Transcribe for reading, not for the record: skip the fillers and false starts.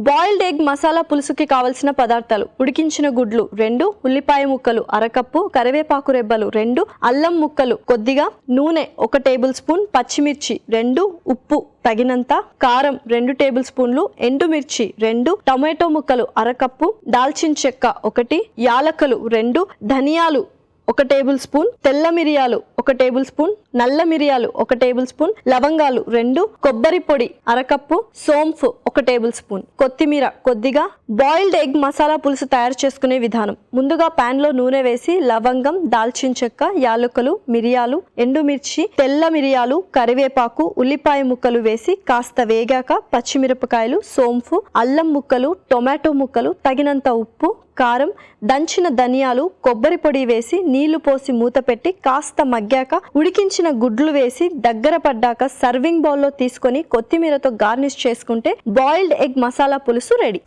Boiled egg masala పులుసుకి కావలసిన పదార్థాలు: ఉడికించిన గుడ్లు 2, ఉల్లిపాయ ముక్కలు అరకప్పు, కరివేపాకు రెబ్బలు 2, అల్లం ముక్కలు కొద్దిగా, నూనె 1 టేబుల్ స్పూన్, పచ్చిమిర్చి 2, ఉప్పు తగినంత, కారం 2 టేబుల్ స్పూన్లు, ఎండుమిర్చి 2, టొమాటో ముక్కలు అరకప్పు, దాల్చిన చెక్క 1, యాలకులు 2, ధనియాలు 1 టేబుల్ స్పూన్, తెల్ల మిరియాలు 1 టేబుల్ స్పూన్, నల్ల మిరియాలు 1 టేబుల్ స్పూన్, లవంగాలు 2, కొబ్బరి పొడి అరకప్పు, సోంపు 1 టేబుల్ స్పూన్, కొత్తిమీర కొద్దిగా. బాయిల్డ్ ఎగ్ మసాలా పులుసు తయారు చేసుకునే విధానం: ముందుగా పాన్ లో నూనె వేసి లవంగం, దాల్చిన చెక్క, యాలకులు, మిరియాలు, ఎండుమిర్చి, తెల్ల మిరియాలు, కరివేపాకు, ఉల్లిపాయ ముక్కలు వేసి కాస్త వేగాక పచ్చిమిరపకాయలు, సోంపు, అల్లం ముక్కలు, టొమాటో ముక్కలు, తగినంత ఉప్పు, కారం, దంచిన ధనియాలు, కొబ్బరి పొడి వేసి నీళ్లు పోసి మూత పెట్టి కాస్త మగ్గాక ఉడికించిన గుడ్లు వేసి దగ్గర పడ్డాక సర్వింగ్ బౌల్లో తీసుకొని కొత్తిమీరతో గార్నిష్ చేసుకుంటే బాయిల్డ్ ఎగ్ మసాలా పులుసు రెడీ.